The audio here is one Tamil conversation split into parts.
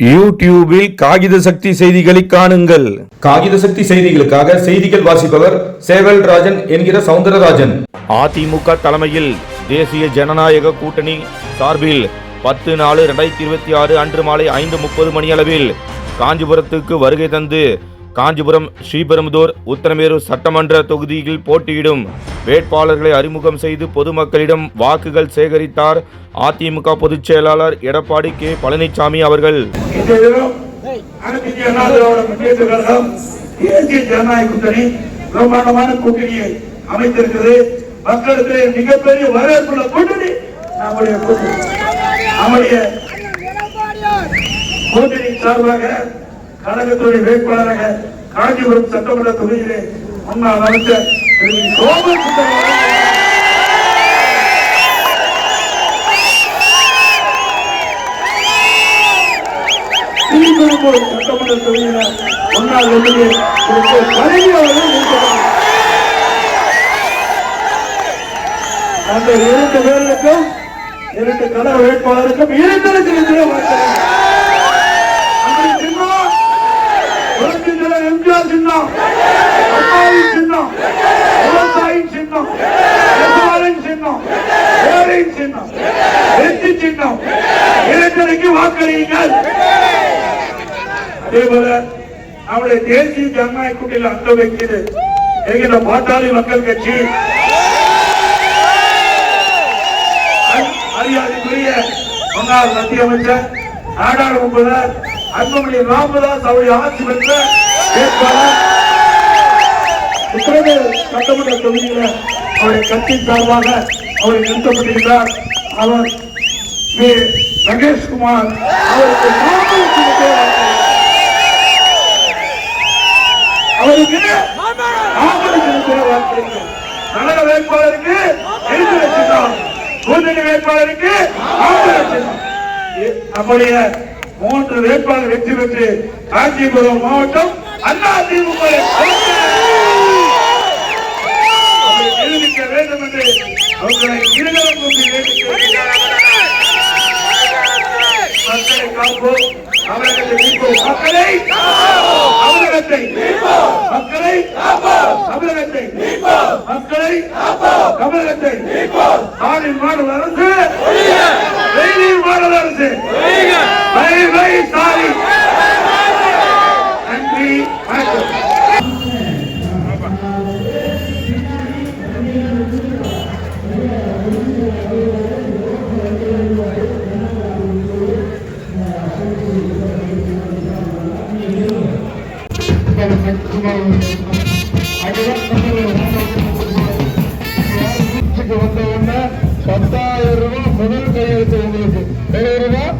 யூடியூபில் காகித சக்தி செய்திகளை காணுங்கள். காகித சக்தி செய்திகளுக்காக செய்திகள் வாசிப்பவர் சேவல் ராஜன் என்கிற சவுந்தரராஜன். அதிமுக தலைமையில் தேசிய ஜனநாயக கூட்டணி சார்பில் 10/4/2026 அன்று மாலை 5:30 மணியளவில் காஞ்சிபுரத்துக்கு வருகை தந்து காஞ்சிபுரம், ஸ்ரீபெரும்புதூர், உத்தரமேரூர் சட்டமன்ற தொகுதியில் போட்டியிடும் வேட்பாளர்களை அறிமுகம் செய்து பொதுமக்களிடம் வாக்குகள் சேகரித்தார் அதிமுக பொதுச் செயலாளர் எடப்பாடி கே பழனிசாமி அவர்கள். பிரம்மாண்டமான கூட்டணியை அமைத்திருக்கிறது. மக்களுக்கு மிகப்பெரிய வரவேற்புள்ள கூட்டணி நம்முடைய கூட்டணி சார்பாக கழகத்துடைய வேட்பாளராக காஞ்சிபுரம் சட்டமன்ற தொகுதியிலே முன்னாள் அமைச்சர் சோமன் சட்டமன்ற தொகுதியில முன்னாள் எம்எல்ஏ அந்த 2 பேருக்கும் 2 கழக வேட்பாளருக்கும் 2 எம்ஜிஆர் சின்னம், அம்மாவின் சின்னம், விவசாயின் சின்னம், சின்னம், சின்னம், வெற்றி சின்னம் 2 வாக்களியுங்கள். அதே போல நம்முடைய தேசிய ஜனநாயக கூட்டணியில் அங்க வைக்கிறது என்கிற பாட்டாளி மக்கள் கட்சி மரியாதைக்குரிய முன்னாள் மத்திய அமைச்சர், நாடாளுமன்ற அன்புமணி ராமதாஸ் அவருடைய ஆட்சி பெற்ற வேட்பாளர் சட்டமன்ற தொகுதியில் அவருடைய கட்சி சார்பாக அவரை நிறுத்தப்பட்டிருக்கிறார். அவர் ரகேஷ்குமார் அவருக்கு கழக வேட்பாளருக்கு கூட்டணி வேட்பாளருக்கு நம்முடைய 3 வேட்பாளர் வெற்றி பெற்று காஞ்சிபுரம் மாவட்டம் அதிமுக நிரூபிக்க வேண்டும் என்று அவர்களை இருவரும் மக்களை காப்போம், தமிழகத்தை மீட்போம், மக்களை தமிழகத்தை ஆணின் மாடல் அரசு, வெயிலின் மாடல் அரசு, சாரி. நன்றி, வணக்கம். வந்த 10,000 ரூபாய் முதல் கையெழுத்து உங்களுக்கு 7 ரூபாய்.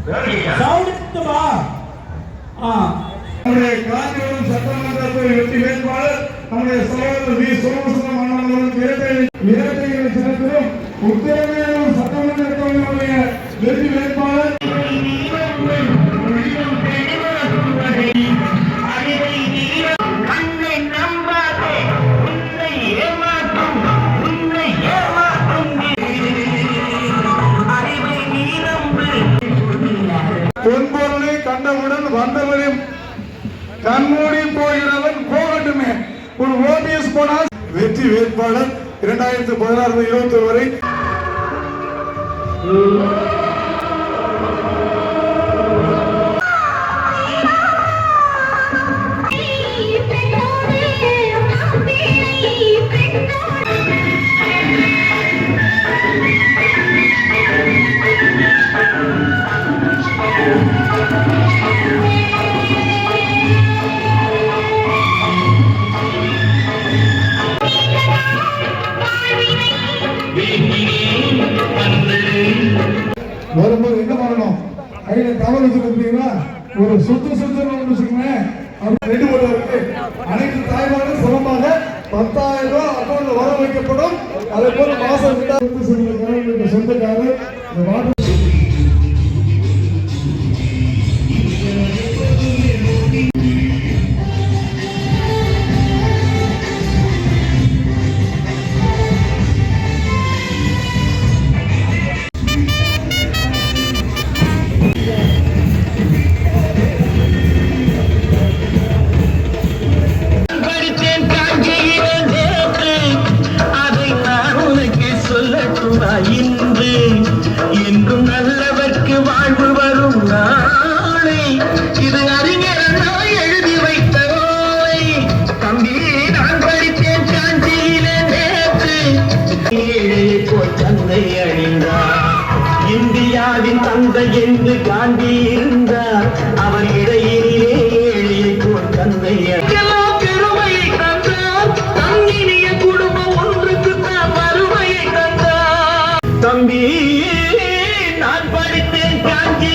நம்முடைய காஞ்சிபுரம் சட்டமன்றத்தில் வெற்றி வேட்பாளர் நம்முடைய சகோதரர் வி. சோமசுந்தரம் அவர்கள் இரட்டைகளை சிறப்பிலும் உத்தரவேலூர் சட்டமன்ற தொகுதியினுடைய வெற்றி வேட்பாளர் பொன்பொருளை கண்டவுடன் வந்தவரையும் கண்மூடி போகிறவன் போகட்டுமே. ஒரு ஓபிஎஸ் போனால் வெற்றி வேட்பாளர் 2016-21 வரை வரும்போது என்ன பண்ணணும்? கையில டவல் வச்சுருக்கீங்களா? ஒரு சுத்து வச்சுக்கோங்க. ரெண்டு வருவதற்கு அனைத்து தாய்மாரும் சுலமாக 10,000 ரூபாய் அக்கௌண்ட்ல வர வைக்கப்படும். அதே போல மாசம் சொந்தக்காரர் இந்த வாட்டர் என்றும் நல்லவர்க்கு வாழ்வு வரும் நாளை இது அறிஞரா எழுதி வைத்த ஓலை. தம்பி நான் படித்தேன் காஞ்சியிலே நேற்று. ஏழையை போல் தந்தை அழிந்தார். இந்தியாவின் தந்தை என்று காந்தி இருந்தார். அவர் இடையிலே ஏழையை போல் தந்தை பெருமையை தந்தார். தங்கினிய குடும்பம் ஒன்றுக்கு தான் வறுமையை தந்தார். தம்பி நான் படித்தேன் காஞ்சி.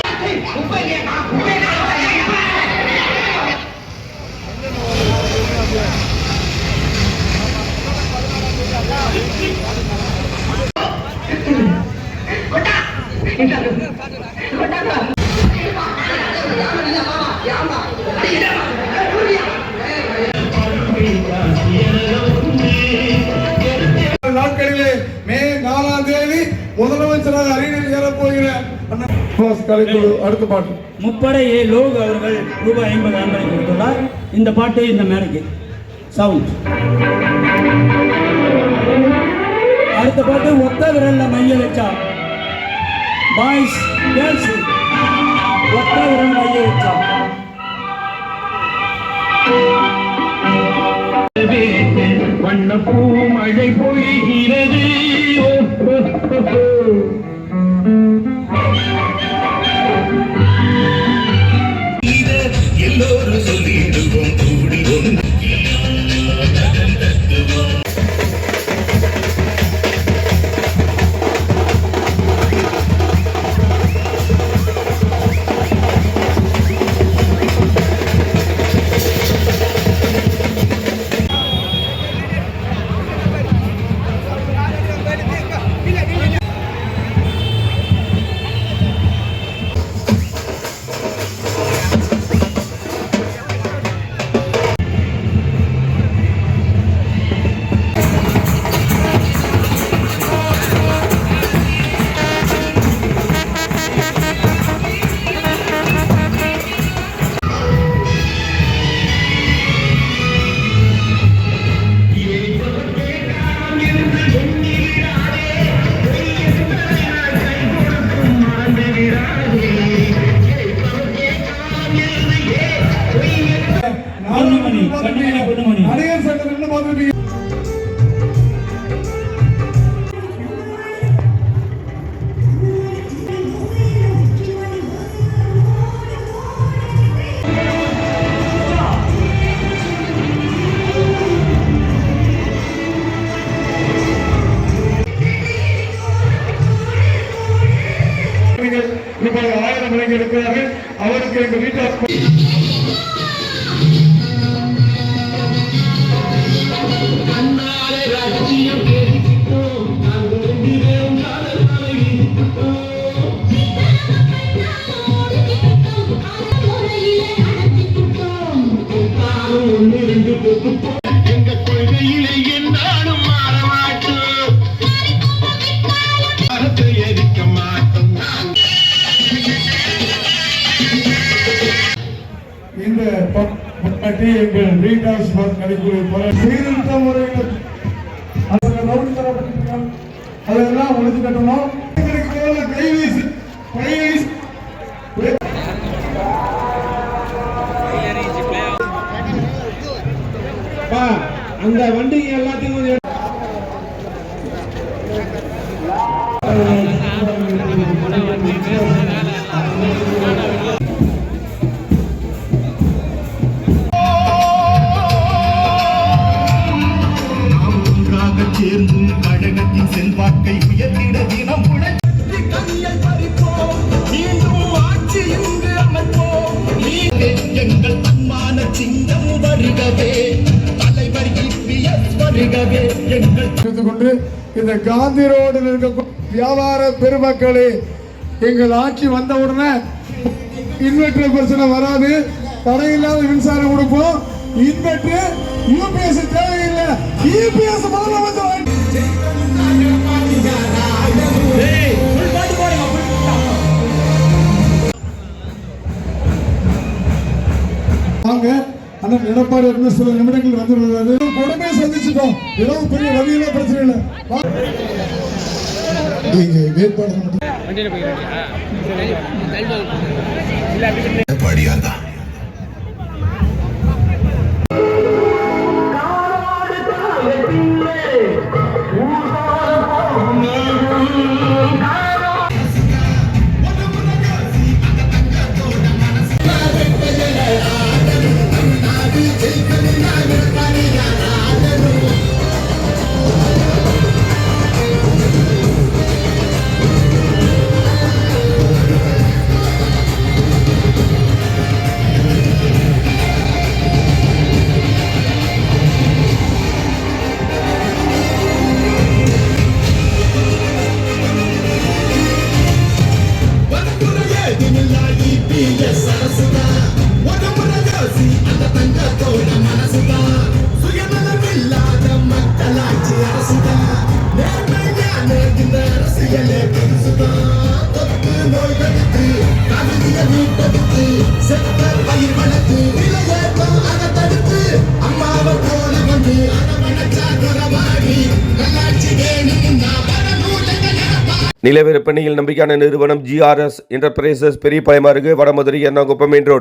நாட்களிலே மே 4ஆம் தேதி முதலமைச்சராக அறிஞர் ஏறப்போகிற அடுத்த பாட்டு முப்படையே லோக் அவர்கள் ரூபாய் 50 அன்பளிப்பு கொடுத்துள்ளார். இந்த பாட்டு இந்த மேடைக்கு சவுண்ட். அடுத்த பாட்டு ஒத்த விரல்ல மைய வச்சா. பாய்ஸ் கேர்ள்ஸ் ஒத்த விரல் மைய வச்சா. வண்ண பூ மழை பொழிகிறது. எல்லோரும் சொல்லிடுவோம் கூடி ஒன்று. அவருக்கு எங்க வீட்டார் அண்ணாரை ராஜ்யம் கேட்டுக்கிட்டோம் நாங்கள் ரெண்டிலேயும் காதல் மலை வீசிக்கிட்டோம் நானும் ஒன்று ரெண்டு பொறுப்போம் எங்க கொள்கையிலே என்னாலும் மாற மாட்டோம் மரத்தை எரிக்க மாட்டோம் இந்த பட்டி எங்கள் ரீடாஸ் நடைபெறும் பல சீர்திருத்த முறையில் அதெல்லாம் ஒழிச்சு கட்டணும். கைவீசி அந்த வண்டிங்க எல்லாத்தையும் சேர்ந்து கழகத்தின் செல்வாக்கை உயர்த்திட தினம் உழைத்து கையை பறிப்போம் மீண்டும் ஆட்சி இங்கு அமைப்போம் எங்கள் தன்மான சிங்கம் வருகவே தலைவர் இபிஎஸ் வருகவே எங்கள் கொண்டு இந்த காந்தி ரோடில் இருக்க வியாபார பெருமக்களே எங்கள் ஆட்சி வந்த உடனே இன்வெர்டர் பிரச்சனை வராது, தடையில்லாத மின்சாரம் கொடுப்போம். இன்வெர்டர் யூபிஎஸ் தேவையில்லை, யூபிஎஸ் முதல்ல வந்து வாங்க. அண்ணன் எடப்பாடி இருந்து சில நிமிடங்கள் வந்துள்ளது. கொடுமையை சந்திச்சுட்டோம், ஏதோ பெரிய வழியில பிரச்சனை இல்லை. நீங்க வேட்பாளர் படியாதான் நிலவிற்பனையில் நம்பிக்கையான நிறுவனம் GRS என்டர்பிரைசஸ் பெரியபாளையம் அருகே வடமதுரை எர்ணாகுப்பம் மெயின் ரோடு.